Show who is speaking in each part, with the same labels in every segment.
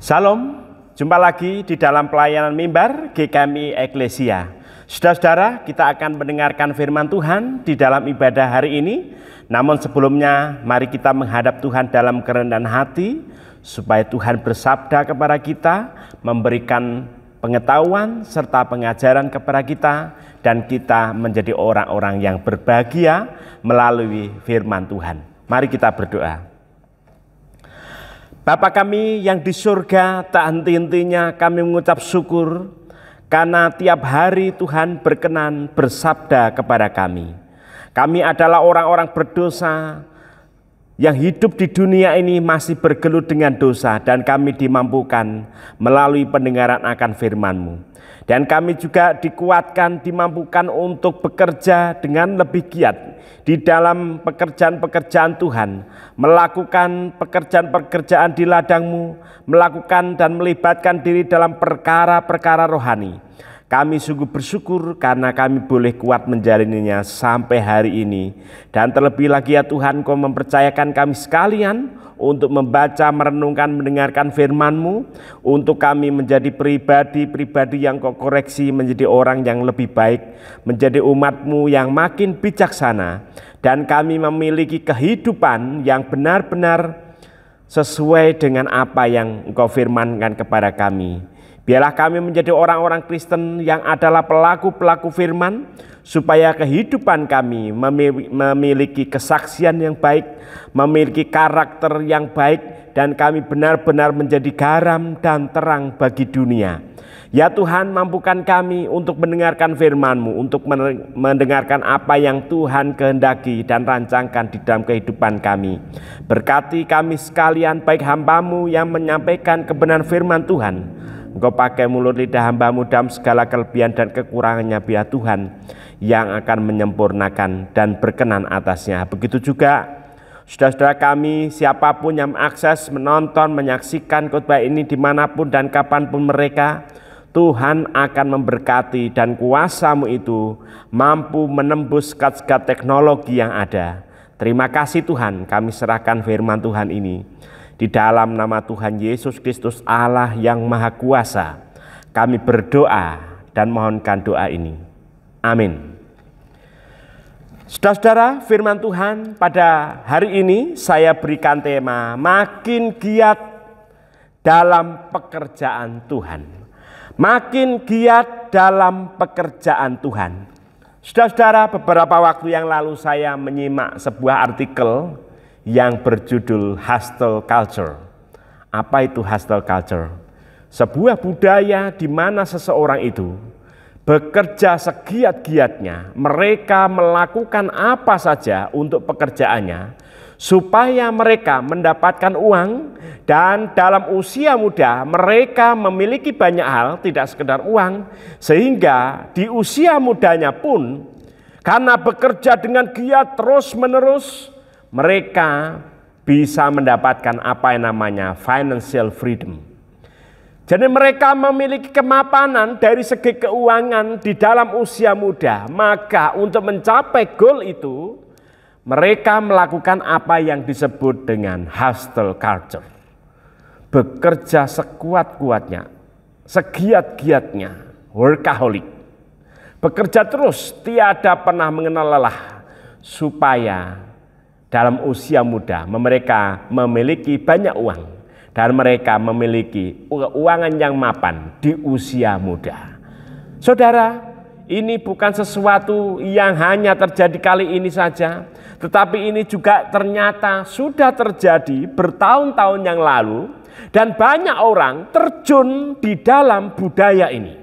Speaker 1: Salam, jumpa lagi di dalam pelayanan mimbar GKMI Eklesia. Saudara-saudara, kita akan mendengarkan firman Tuhan di dalam ibadah hari ini. Namun sebelumnya, mari kita menghadap Tuhan dalam kerendahan hati, supaya Tuhan bersabda kepada kita, memberikan pengetahuan serta pengajaran kepada kita, dan kita menjadi orang-orang yang berbahagia melalui firman Tuhan. Mari kita berdoa. Bapa kami yang di surga, tak henti-hentinya kami mengucap syukur karena tiap hari Tuhan berkenan bersabda kepada kami. Kami adalah orang-orang berdosa yang hidup di dunia ini masih bergelut dengan dosa, dan kami dimampukan melalui pendengaran akan firman-Mu. Dan kami juga dikuatkan, dimampukan untuk bekerja dengan lebih giat di dalam pekerjaan-pekerjaan Tuhan, melakukan pekerjaan-pekerjaan di ladang-Mu, melakukan dan melibatkan diri dalam perkara-perkara rohani. Kami sungguh bersyukur karena kami boleh kuat menjalaninya sampai hari ini. Dan terlebih lagi ya Tuhan, Kau mempercayakan kami sekalian untuk membaca, merenungkan, mendengarkan firman-Mu, untuk kami menjadi pribadi-pribadi yang Kau koreksi menjadi orang yang lebih baik, menjadi umat-Mu yang makin bijaksana, dan kami memiliki kehidupan yang benar-benar sesuai dengan apa yang Engkau firmankan kepada kami. Biarlah kami menjadi orang-orang Kristen yang adalah pelaku-pelaku firman, supaya kehidupan kami memiliki kesaksian yang baik, memiliki karakter yang baik, dan kami benar-benar menjadi garam dan terang bagi dunia. Ya Tuhan, mampukan kami untuk mendengarkan firman-Mu, untuk mendengarkan apa yang Tuhan kehendaki dan rancangkan di dalam kehidupan kami. Berkati kami sekalian, baik hamba-Mu yang menyampaikan kebenaran firman Tuhan. Engkau pakai mulut lidah hamba-Mu dalam segala kelebihan dan kekurangannya, biar Tuhan yang akan menyempurnakan dan berkenan atasnya. Begitu juga saudara-saudara kami, siapapun yang mengakses, menonton, menyaksikan khotbah ini dimanapun dan kapanpun mereka, Tuhan akan memberkati, dan kuasa-Mu itu mampu menembus sekat-sekat teknologi yang ada. Terima kasih Tuhan, kami serahkan firman Tuhan ini. Di dalam nama Tuhan Yesus Kristus, Allah yang Maha Kuasa, kami berdoa dan mohonkan doa ini. Amin. Saudara-saudara, firman Tuhan pada hari ini saya berikan tema makin giat dalam pekerjaan Tuhan. Makin giat dalam pekerjaan Tuhan. Saudara-saudara, beberapa waktu yang lalu saya menyimak sebuah artikel yang berjudul hustle culture. Apa itu hustle culture? Sebuah budaya di mana seseorang itu bekerja segiat-giatnya, mereka melakukan apa saja untuk pekerjaannya, supaya mereka mendapatkan uang, dan dalam usia muda mereka memiliki banyak hal, tidak sekedar uang, sehingga di usia mudanya pun karena bekerja dengan giat terus-menerus, mereka bisa mendapatkan apa yang namanya financial freedom. Jadi mereka memiliki kemapanan dari segi keuangan di dalam usia muda. Maka untuk mencapai goal itu, mereka melakukan apa yang disebut dengan hustle culture. Bekerja sekuat-kuatnya, segiat-giatnya, workaholic. Bekerja terus, tiada pernah mengenal lelah, supaya dalam usia muda mereka memiliki banyak uang, dan mereka memiliki keuangan yang mapan di usia muda. Saudara, ini bukan sesuatu yang hanya terjadi kali ini saja, tetapi ini juga ternyata sudah terjadi bertahun-tahun yang lalu, dan banyak orang terjun di dalam budaya ini.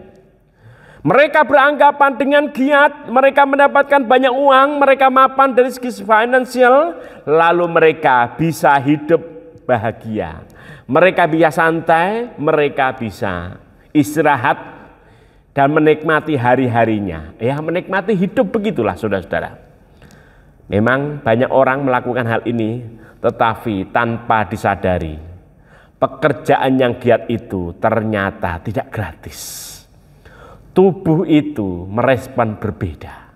Speaker 1: Mereka beranggapan dengan giat, mereka mendapatkan banyak uang, mereka mapan dari segi finansial, lalu mereka bisa hidup bahagia. Mereka bisa santai, mereka bisa istirahat dan menikmati hari-harinya. Ya, menikmati hidup, begitulah saudara-saudara. Memang banyak orang melakukan hal ini, tetapi tanpa disadari, pekerjaan yang giat itu ternyata tidak gratis. Tubuh itu merespon berbeda.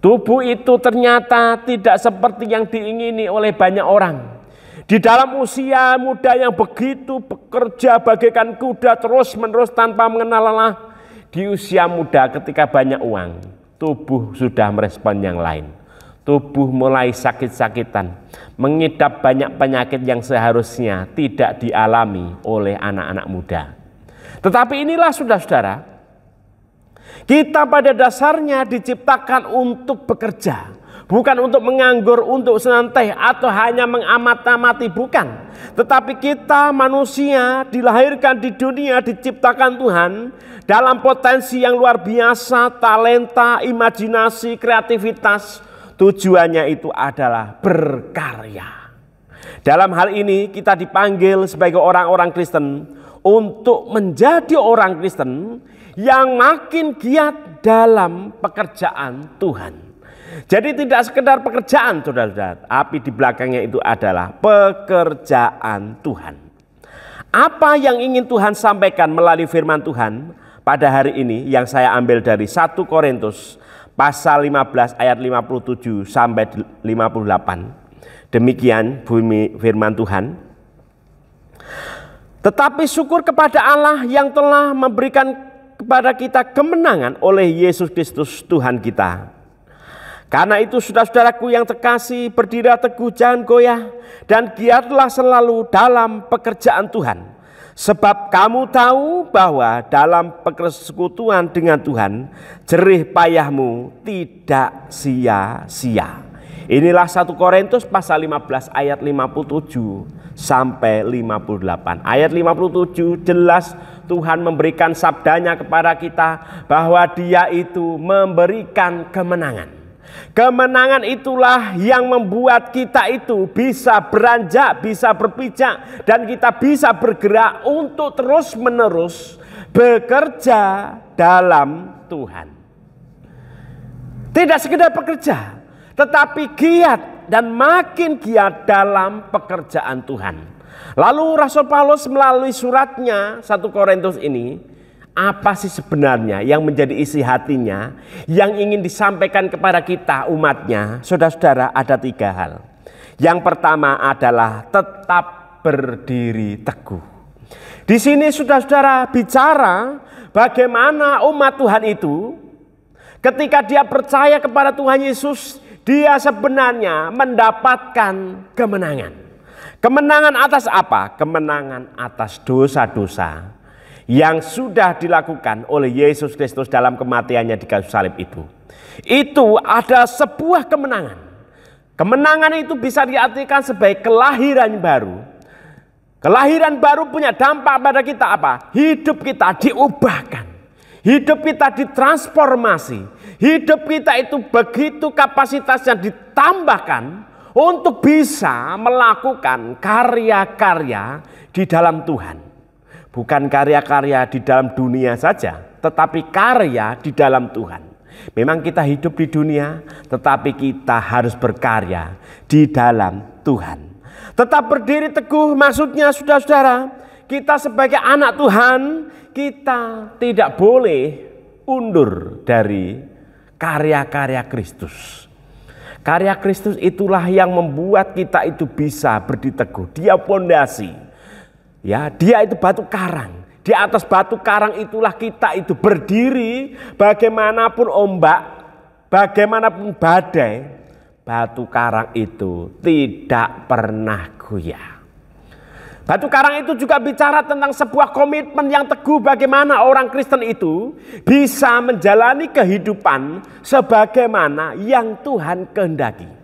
Speaker 1: Tubuh itu ternyata tidak seperti yang diingini oleh banyak orang. Di dalam usia muda yang begitu bekerja bagaikan kuda terus-menerus tanpa mengenal lelah, di usia muda ketika banyak uang, tubuh sudah merespon yang lain. Tubuh mulai sakit-sakitan, mengidap banyak penyakit yang seharusnya tidak dialami oleh anak-anak muda. Tetapi inilah saudara-saudara, kita pada dasarnya diciptakan untuk bekerja, bukan untuk menganggur, untuk santai atau hanya mengamat-amati, bukan. Tetapi kita manusia dilahirkan di dunia, diciptakan Tuhan dalam potensi yang luar biasa, talenta, imajinasi, kreativitas. Tujuannya itu adalah berkarya. Dalam hal ini kita dipanggil sebagai orang-orang Kristen untuk menjadi orang Kristen yang makin giat dalam pekerjaan Tuhan. Jadi tidak sekedar pekerjaan saudara-saudara, tapi di belakangnya itu adalah pekerjaan Tuhan. Apa yang ingin Tuhan sampaikan melalui firman Tuhan pada hari ini yang saya ambil dari 1 Korintus pasal 15 ayat 57 sampai 58. Demikian bunyi firman Tuhan. Tetapi syukur kepada Allah yang telah memberikan kepada kita kemenangan oleh Yesus Kristus Tuhan kita. Karena itu saudara-saudaraku yang terkasih, berdirilah teguh, jangan goyah, dan giatlah selalu dalam pekerjaan Tuhan. Sebab kamu tahu bahwa dalam persekutuan dengan Tuhan, jerih payahmu tidak sia-sia. Inilah 1 Korintus pasal 15 ayat 57 sampai 58. Ayat 57 jelas Tuhan memberikan sabdanya kepada kita bahwa Dia itu memberikan kemenangan. Kemenangan itulah yang membuat kita itu bisa beranjak, bisa berpijak, dan kita bisa bergerak untuk terus-menerus bekerja dalam Tuhan. Tidak sekedar bekerja, tetapi giat dan makin giat dalam pekerjaan Tuhan. Lalu Rasul Paulus melalui suratnya 1 Korintus ini, apa sih sebenarnya yang menjadi isi hatinya, yang ingin disampaikan kepada kita umatnya? Saudara-saudara, ada 3 hal. Yang pertama adalah tetap berdiri teguh. Di sini saudara-saudara bicara bagaimana umat Tuhan itu ketika dia percaya kepada Tuhan Yesus, dia sebenarnya mendapatkan kemenangan. Kemenangan atas apa? Kemenangan atas dosa-dosa yang sudah dilakukan oleh Yesus Kristus dalam kematiannya di kayu salib itu. Itu ada sebuah kemenangan. Kemenangan itu bisa diartikan sebagai kelahiran baru. Kelahiran baru punya dampak pada kita apa? Hidup kita diubahkan. Hidup kita ditransformasi. Hidup kita itu begitu kapasitasnya ditambahkan untuk bisa melakukan karya-karya di dalam Tuhan. Bukan karya-karya di dalam dunia saja, tetapi karya di dalam Tuhan. Memang kita hidup di dunia, tetapi kita harus berkarya di dalam Tuhan. Tetap berdiri teguh maksudnya saudara-saudara, kita sebagai anak Tuhan, kita tidak boleh undur dari karya-karya Kristus. Karya Kristus itulah yang membuat kita itu bisa berdiri teguh. Dia fondasi. Ya, dia itu batu karang. Di atas batu karang itulah kita itu berdiri, bagaimanapun ombak, bagaimanapun badai, batu karang itu tidak pernah goyah. Batu karang itu juga bicara tentang sebuah komitmen yang teguh bagaimana orang Kristen itu bisa menjalani kehidupan sebagaimana yang Tuhan kehendaki.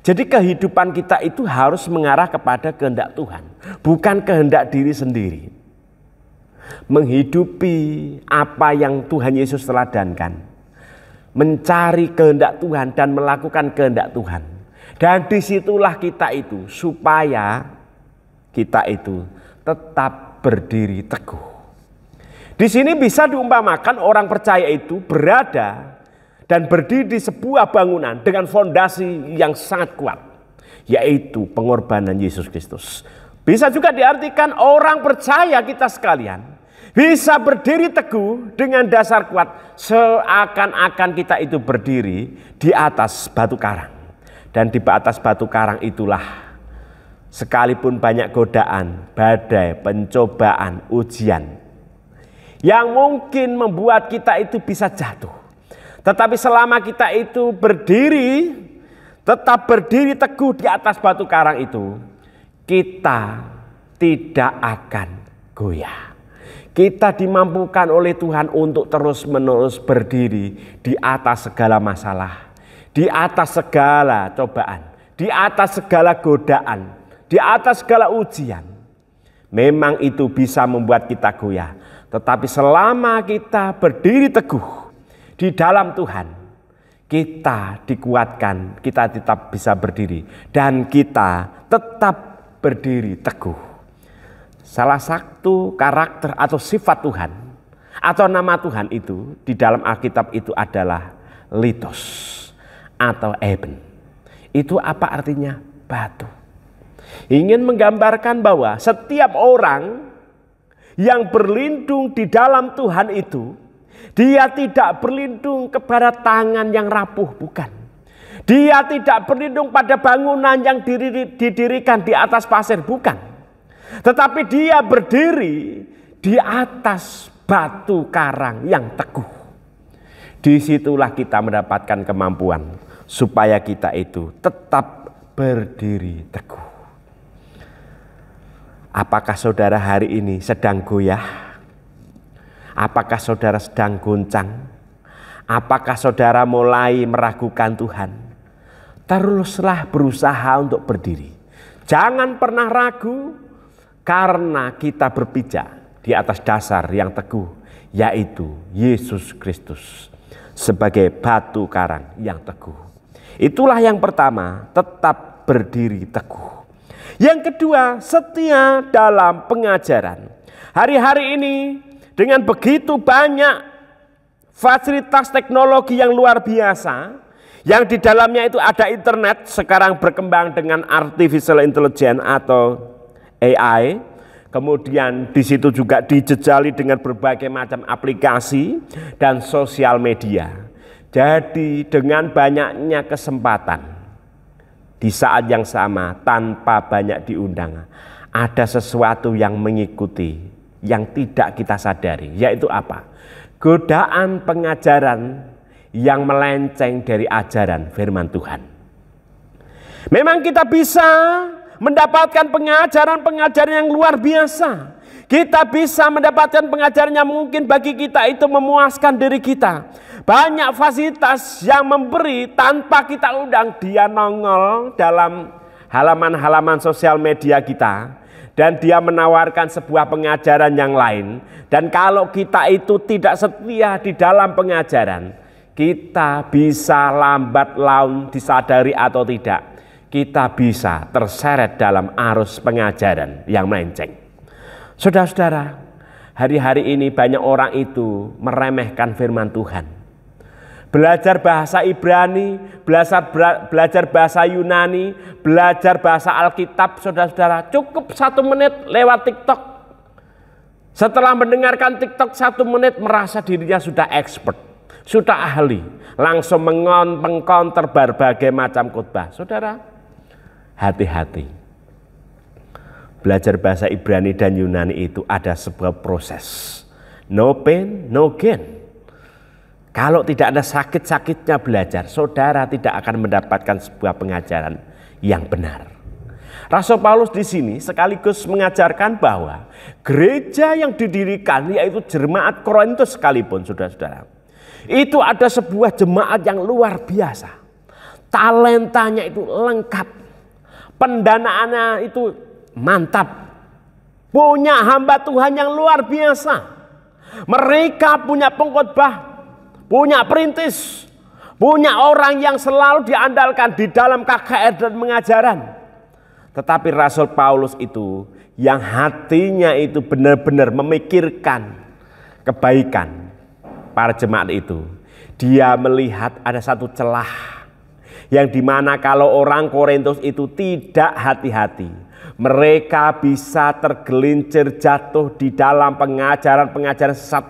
Speaker 1: Jadi kehidupan kita itu harus mengarah kepada kehendak Tuhan, bukan kehendak diri sendiri. Menghidupi apa yang Tuhan Yesus teladankan, mencari kehendak Tuhan dan melakukan kehendak Tuhan. Dan disitulah kita itu supaya kita itu tetap berdiri teguh. Di sini bisa diumpamakan orang percaya itu berada dan berdiri di sebuah bangunan dengan fondasi yang sangat kuat, yaitu pengorbanan Yesus Kristus. Bisa juga diartikan orang percaya kita sekalian bisa berdiri teguh dengan dasar kuat, seakan-akan kita itu berdiri di atas batu karang. Dan di atas batu karang itulah sekalipun banyak godaan, badai, pencobaan, ujian yang mungkin membuat kita itu bisa jatuh. Tetapi selama kita itu berdiri, tetap berdiri teguh di atas batu karang itu, kita tidak akan goyah. Kita dimampukan oleh Tuhan untuk terus-menerus berdiri di atas segala masalah, di atas segala cobaan, di atas segala godaan, di atas segala ujian. Memang itu bisa membuat kita goyah. Tetapi selama kita berdiri teguh di dalam Tuhan, kita dikuatkan, kita tetap bisa berdiri. Dan kita tetap berdiri teguh. Salah satu karakter atau sifat Tuhan atau nama Tuhan itu di dalam Alkitab itu adalah litos atau eben. Itu apa artinya? Batu. Ingin menggambarkan bahwa setiap orang yang berlindung di dalam Tuhan itu, dia tidak berlindung kepada tangan yang rapuh, bukan. Dia tidak berlindung pada bangunan yang didirikan di atas pasir, bukan. Tetapi dia berdiri di atas batu karang yang teguh. Disitulah kita mendapatkan kemampuan supaya kita itu tetap berdiri teguh. Apakah saudara hari ini sedang goyah? Apakah saudara sedang goncang? Apakah saudara mulai meragukan Tuhan? Teruslah berusaha untuk berdiri. Jangan pernah ragu, karena kita berpijak di atas dasar yang teguh, yaitu Yesus Kristus sebagai batu karang yang teguh. Itulah yang pertama, tetap berdiri teguh. Yang kedua, setia dalam pengajaran. Hari-hari ini dengan begitu banyak fasilitas teknologi yang luar biasa, yang di dalamnya itu ada internet, sekarang berkembang dengan artificial intelligence atau AI, kemudian di situ juga dijejali dengan berbagai macam aplikasi dan sosial media. Jadi dengan banyaknya kesempatan di saat yang sama tanpa banyak diundang, ada sesuatu yang mengikuti yang tidak kita sadari, yaitu apa? Godaan pengajaran yang melenceng dari ajaran firman Tuhan. Memang kita bisa mendapatkan pengajaran-pengajaran yang luar biasa. Kita bisa mendapatkan pengajaran yang mungkin bagi kita itu memuaskan diri kita. Banyak fasilitas yang memberi tanpa kita undang, dia nongol dalam halaman-halaman sosial media kita. Dan dia menawarkan sebuah pengajaran yang lain. Dan kalau kita itu tidak setia di dalam pengajaran, kita bisa lambat laun disadari atau tidak, kita bisa terseret dalam arus pengajaran yang melenceng. Saudara-saudara, hari-hari ini banyak orang itu meremehkan firman Tuhan. Belajar bahasa Ibrani, belajar bahasa Yunani, belajar bahasa Alkitab, saudara-saudara, cukup 1 menit lewat TikTok. Setelah mendengarkan TikTok 1 menit merasa dirinya sudah expert, sudah ahli, langsung mengcounter berbagai macam khotbah. Saudara, hati-hati. Belajar bahasa Ibrani dan Yunani itu ada sebuah proses. No pain, no gain. Kalau tidak ada sakit-sakitnya belajar, saudara tidak akan mendapatkan sebuah pengajaran yang benar. Rasul Paulus di sini sekaligus mengajarkan bahwa gereja yang didirikan, yaitu jemaat Korintus sekalipun, saudara-saudara, itu ada sebuah jemaat yang luar biasa. Talentanya itu lengkap. Pendanaannya itu mantap. Punya hamba Tuhan yang luar biasa. Mereka punya pengkhotbah, punya perintis, punya orang yang selalu diandalkan di dalam KKR dan pengajaran. Tetapi Rasul Paulus itu yang hatinya itu benar-benar memikirkan kebaikan para jemaat itu. Dia melihat ada satu celah yang dimana kalau orang Korintus itu tidak hati-hati, mereka bisa tergelincir jatuh di dalam pengajaran-pengajaran sesat.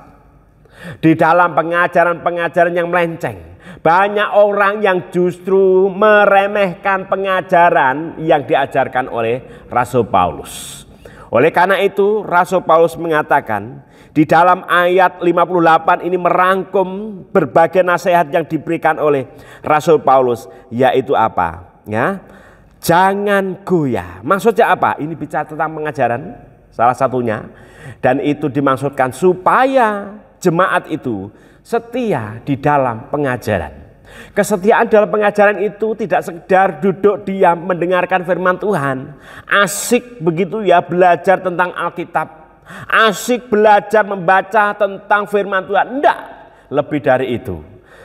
Speaker 1: Di dalam pengajaran-pengajaran yang melenceng, banyak orang yang justru meremehkan pengajaran yang diajarkan oleh Rasul Paulus. Oleh karena itu Rasul Paulus mengatakan di dalam ayat 58 ini merangkum berbagai nasihat yang diberikan oleh Rasul Paulus, yaitu apa? Ya, jangan goyah. Maksudnya apa? Ini bicara tentang pengajaran salah satunya, dan itu dimaksudkan supaya jemaat itu setia di dalam pengajaran. Kesetiaan dalam pengajaran itu tidak sekedar duduk diam mendengarkan firman Tuhan, asik begitu ya belajar tentang Alkitab, asik belajar membaca tentang firman Tuhan. Enggak, lebih dari itu.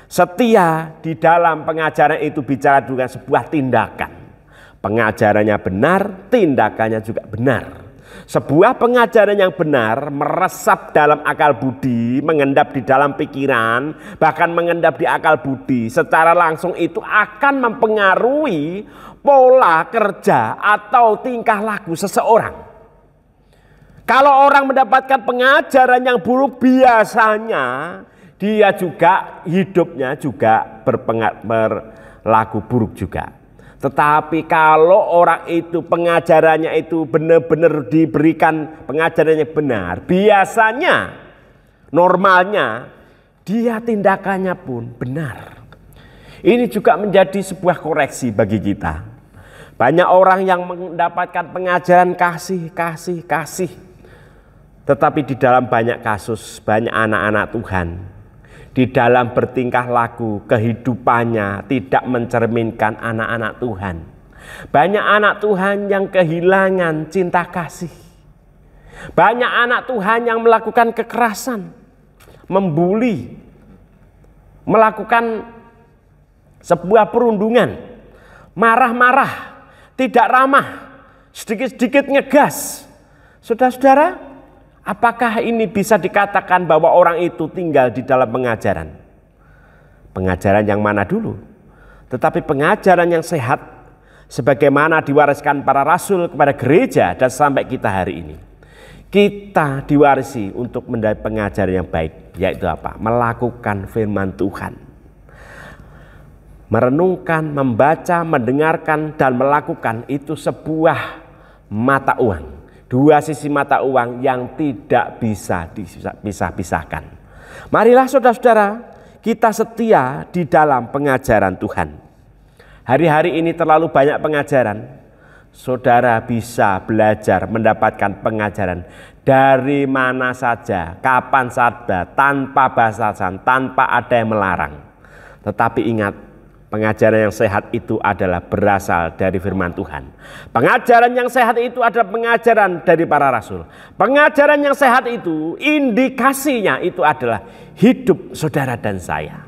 Speaker 1: Setia di dalam pengajaran itu bicara juga sebuah tindakan. Pengajarannya benar, tindakannya juga benar. Sebuah pengajaran yang benar meresap dalam akal budi, mengendap di dalam pikiran, bahkan mengendap di akal budi. Secara langsung itu akan mempengaruhi pola kerja atau tingkah laku seseorang. Kalau orang mendapatkan pengajaran yang buruk, biasanya dia juga hidupnya juga berlaku buruk juga. Tetapi kalau orang itu pengajarannya itu benar-benar diberikan pengajarannya benar, biasanya normalnya dia tindakannya pun benar. Ini juga menjadi sebuah koreksi bagi kita. Banyak orang yang mendapatkan pengajaran kasih. Tetapi di dalam banyak kasus, banyak anak-anak Tuhan di dalam bertingkah laku kehidupannya tidak mencerminkan anak-anak Tuhan. Banyak anak Tuhan yang kehilangan cinta kasih. Banyak anak Tuhan yang melakukan kekerasan, membuli, melakukan sebuah perundungan, marah-marah, tidak ramah, sedikit-sedikit ngegas. Saudara-saudara, apakah ini bisa dikatakan bahwa orang itu tinggal di dalam pengajaran? Pengajaran yang mana dulu? Tetapi pengajaran yang sehat sebagaimana diwariskan para rasul kepada gereja dan sampai kita hari ini. Kita diwarisi untuk mendapat pengajaran yang baik, yaitu apa? Melakukan firman Tuhan. Merenungkan, membaca, mendengarkan dan melakukan itu sebuah mata uang. Dua sisi mata uang yang tidak bisa dipisah-pisahkan. Marilah saudara-saudara, kita setia di dalam pengajaran Tuhan. Hari-hari ini terlalu banyak pengajaran. Saudara bisa belajar mendapatkan pengajaran dari mana saja, kapan saja, tanpa batasan, tanpa ada yang melarang. Tetapi ingat, pengajaran yang sehat itu adalah berasal dari firman Tuhan. Pengajaran yang sehat itu adalah pengajaran dari para rasul. Pengajaran yang sehat itu indikasinya itu adalah hidup saudara dan saya.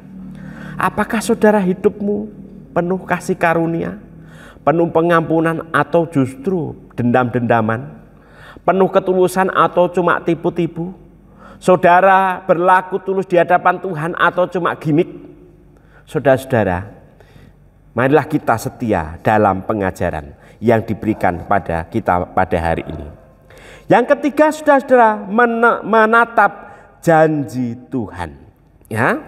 Speaker 1: Apakah saudara hidupmu penuh kasih karunia, penuh pengampunan atau justru dendam-dendaman, penuh ketulusan atau cuma tipu-tipu? Saudara berlaku tulus di hadapan Tuhan atau cuma gimmick? Saudara-saudara, marilah kita setia dalam pengajaran yang diberikan pada kita pada hari ini. Yang ketiga, saudara-saudara, menatap janji Tuhan. Ya,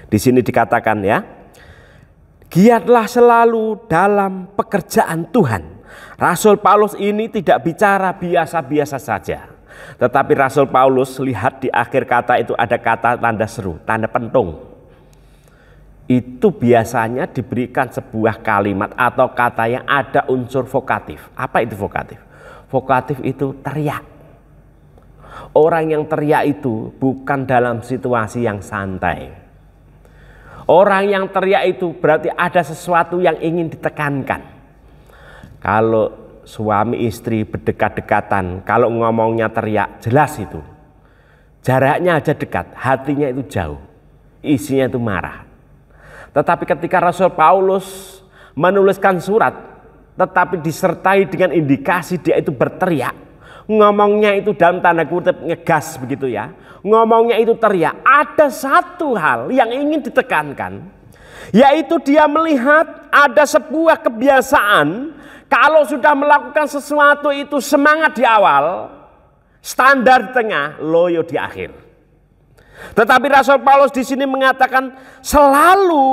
Speaker 1: di sini dikatakan ya, giatlah selalu dalam pekerjaan Tuhan. Rasul Paulus ini tidak bicara biasa-biasa saja, tetapi Rasul Paulus lihat di akhir kata itu ada kata tanda seru, tanda pentung. Itu biasanya diberikan sebuah kalimat atau kata yang ada unsur vokatif. Apa itu vokatif? Vokatif itu teriak. Orang yang teriak itu bukan dalam situasi yang santai. Orang yang teriak itu berarti ada sesuatu yang ingin ditekankan. Kalau suami istri berdekat-dekatan, kalau ngomongnya teriak, jelas itu. Jaraknya aja dekat, hatinya itu jauh. Isinya itu marah. Tetapi ketika Rasul Paulus menuliskan surat, tetapi disertai dengan indikasi dia itu berteriak, ngomongnya itu dalam tanda kutip ngegas begitu ya, ngomongnya itu teriak, ada satu hal yang ingin ditekankan, yaitu dia melihat ada sebuah kebiasaan, kalau sudah melakukan sesuatu itu semangat di awal, standar di tengah, loyo di akhir. Tetapi Rasul Paulus di sini mengatakan selalu,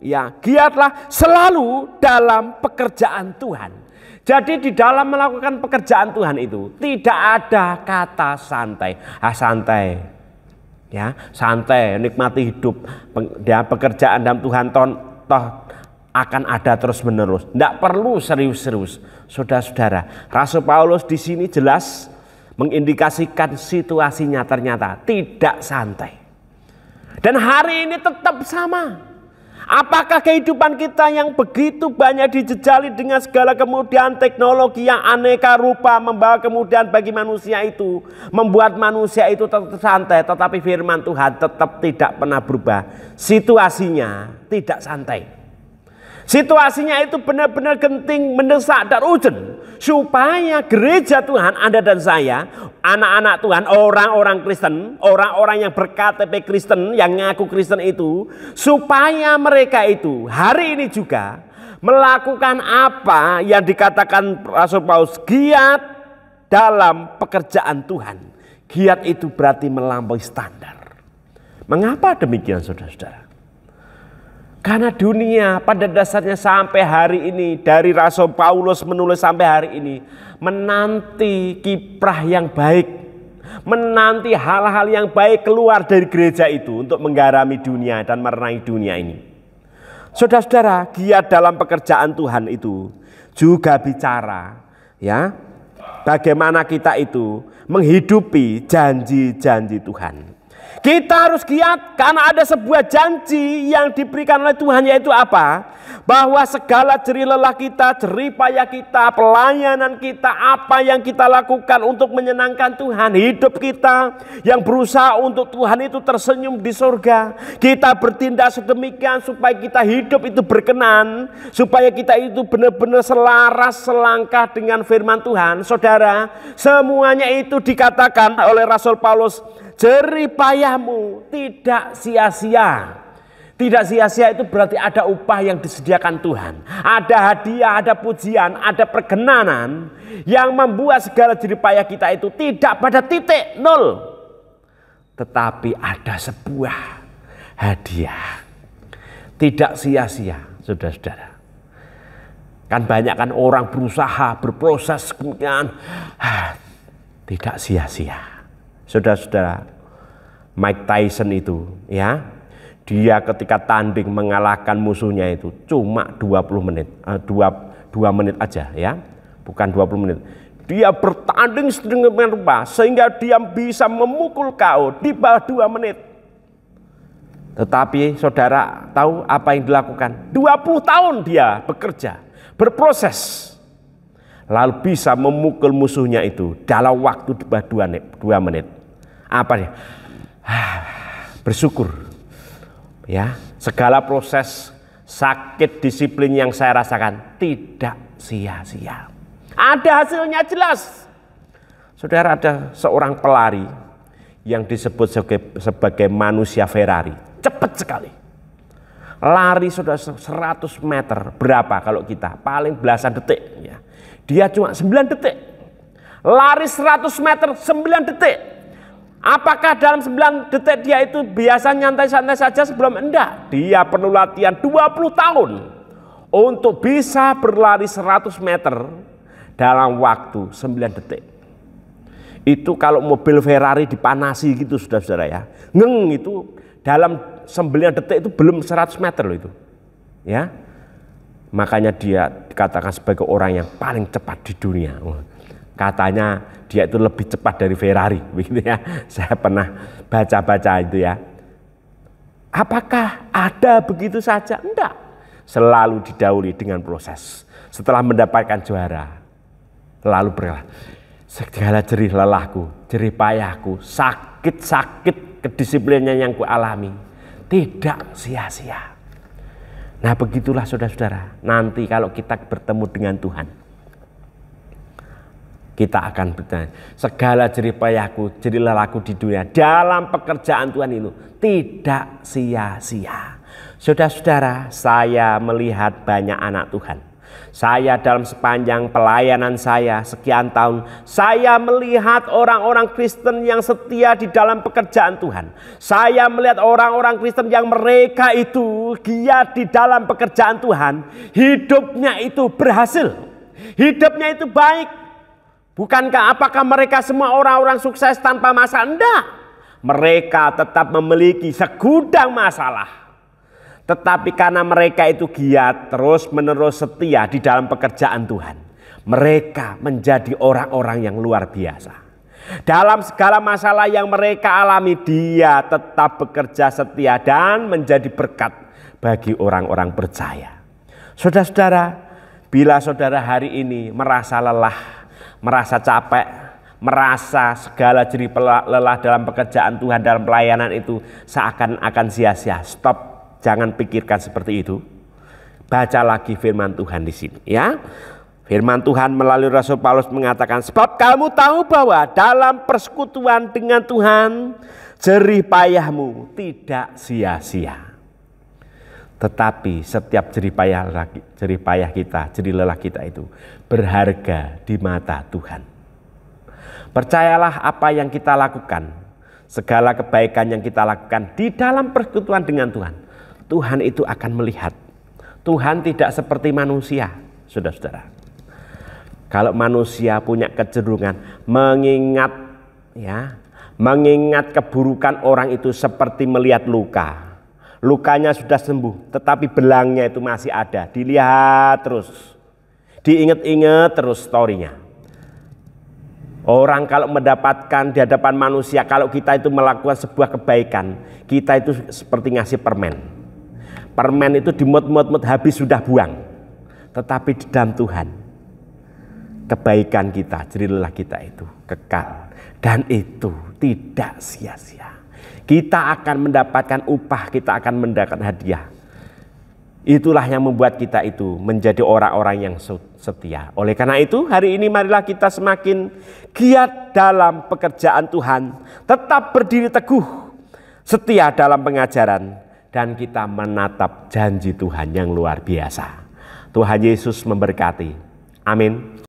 Speaker 1: ya, giatlah selalu dalam pekerjaan Tuhan. Jadi di dalam melakukan pekerjaan Tuhan itu tidak ada kata santai. Santai, ya, santai, nikmati hidup. Ya, pekerjaan dalam Tuhan toh akan ada terus menerus. Tidak perlu serius-serius, saudara-saudara. Rasul Paulus di sini jelas mengindikasikan situasinya ternyata tidak santai. Dan hari ini tetap sama. Apakah kehidupan kita yang begitu banyak dijejali dengan segala kemudahan teknologi yang aneka rupa membawa kemudahan bagi manusia itu, membuat manusia itu tetap santai, tetapi firman Tuhan tetap tidak pernah berubah. Situasinya tidak santai. Situasinya itu benar-benar genting, mendesak dan urgent supaya gereja Tuhan, Anda dan saya, anak-anak Tuhan, orang-orang Kristen, orang-orang yang berKTP Kristen, yang ngaku Kristen itu, supaya mereka itu hari ini juga melakukan apa yang dikatakan Rasul Paulus, giat dalam pekerjaan Tuhan. Giat itu berarti melampaui standar. Mengapa demikian, saudara-saudara? Karena dunia pada dasarnya sampai hari ini, dari Rasul Paulus menulis sampai hari ini, menanti kiprah yang baik, menanti hal-hal yang baik keluar dari gereja itu untuk menggarami dunia dan menerangi dunia ini. Saudara-saudara, giat dalam pekerjaan Tuhan itu juga bicara, ya, bagaimana kita itu menghidupi janji-janji Tuhan. Kita harus giat karena ada sebuah janji yang diberikan oleh Tuhan, yaitu apa? Bahwa segala jerih lelah kita, jerih payah kita, pelayanan kita, apa yang kita lakukan untuk menyenangkan Tuhan, hidup kita yang berusaha untuk Tuhan itu tersenyum di surga. Kita bertindak sedemikian supaya kita hidup itu berkenan, supaya kita itu benar-benar selaras selangkah dengan firman Tuhan. Saudara, semuanya itu dikatakan oleh Rasul Paulus, jerih payahmu tidak sia-sia. Tidak sia-sia itu berarti ada upah yang disediakan Tuhan. Ada hadiah, ada pujian, ada perkenanan yang membuat segala jerih payah kita itu tidak pada titik nol. Tetapi ada sebuah hadiah. Tidak sia-sia, saudara-saudara. Kan banyak kan orang berusaha, berproses, kemudian tidak sia-sia. Saudara-saudara, Mike Tyson itu, ya, dia ketika tanding mengalahkan musuhnya itu cuma 20 menit, 2 menit aja, ya, bukan 20 menit. Dia bertanding sedemikian rupa sehingga dia bisa memukul KO di bawah 2 menit. Tetapi saudara tahu apa yang dilakukan? 20 tahun dia bekerja, berproses, lalu bisa memukul musuhnya itu dalam waktu di bawah 2 menit. Apa ya? Bersyukur, ya, segala proses sakit disiplin yang saya rasakan tidak sia-sia. Ada hasilnya jelas. Saudara, ada seorang pelari yang disebut sebagai manusia Ferrari, cepat sekali. Lari sudah 100 meter, berapa kalau kita? Paling belasan detik, ya. Dia cuma 9 detik. Lari 100 meter 9 detik. Apakah dalam 9 detik dia itu biasa nyantai-santai saja sebelum? Enggak. Dia perlu latihan 20 tahun untuk bisa berlari 100 meter dalam waktu 9 detik. Itu kalau mobil Ferrari dipanasi gitu, saudara-saudara, ya. Itu dalam 9 detik itu belum 100 meter loh itu. Ya. Makanya dia dikatakan sebagai orang yang paling cepat di dunia. Katanya dia itu lebih cepat dari Ferrari, begitu ya. Saya pernah baca-baca itu, ya. Apakah ada begitu saja? Enggak. Selalu didahului dengan proses. Setelah mendapatkan juara, lalu berkata, segala jerih lelahku, jerih payahku, sakit-sakit kedisiplinnya yang kualami tidak sia-sia. Nah, begitulah saudara-saudara, nanti kalau kita bertemu dengan Tuhan, kita akan bertanya, segala jerih payahku, jerih lelahku di dunia dalam pekerjaan Tuhan itu tidak sia-sia. Saudara-saudara, saya melihat banyak anak Tuhan, Saya dalam sepanjang pelayanan saya sekian tahun, saya melihat orang-orang Kristen yang setia di dalam pekerjaan Tuhan. Saya melihat orang-orang Kristen yang mereka itu giat di dalam pekerjaan Tuhan. Hidupnya itu berhasil. Hidupnya itu baik. Bukankah apakah mereka semua orang-orang sukses tanpa masalah? Enggak. Mereka tetap memiliki segudang masalah. Tetapi karena mereka itu giat terus menerus setia di dalam pekerjaan Tuhan, mereka menjadi orang-orang yang luar biasa. Dalam segala masalah yang mereka alami, dia tetap bekerja setia dan menjadi berkat bagi orang-orang percaya. Saudara-saudara, bila saudara hari ini merasa lelah, merasa capek, merasa segala jerih lelah dalam pekerjaan Tuhan, dalam pelayanan itu seakan-akan sia-sia, stop. Jangan pikirkan seperti itu. Baca lagi firman Tuhan di sini, ya. Firman Tuhan melalui Rasul Paulus mengatakan, sebab kamu tahu bahwa dalam persekutuan dengan Tuhan, jerih payahmu tidak sia-sia. Tetapi setiap jerih payah kita, jerih lelah kita itu berharga di mata Tuhan. Percayalah apa yang kita lakukan, segala kebaikan yang kita lakukan di dalam persekutuan dengan Tuhan, Tuhan itu akan melihat. Tuhan tidak seperti manusia, saudara-saudara. Kalau manusia punya kecenderungan mengingat keburukan orang itu seperti melihat luka. Lukanya sudah sembuh, tetapi belangnya itu masih ada. Dilihat terus, diingat-ingat terus story-nya. Orang kalau mendapatkan di hadapan manusia, kalau kita itu melakukan sebuah kebaikan, kita itu seperti ngasih permen. Permen itu dimut-mut habis sudah buang. Tetapi di dalam Tuhan, kebaikan kita, jerih lelah kita itu kekal. Dan itu tidak sia-sia. Kita akan mendapatkan upah, kita akan mendapatkan hadiah. Itulah yang membuat kita itu menjadi orang-orang yang setia. Oleh karena itu hari ini marilah kita semakin giat dalam pekerjaan Tuhan. Tetap berdiri teguh, setia dalam pengajaran. Dan kita menatap janji Tuhan yang luar biasa. Tuhan Yesus memberkati. Amin.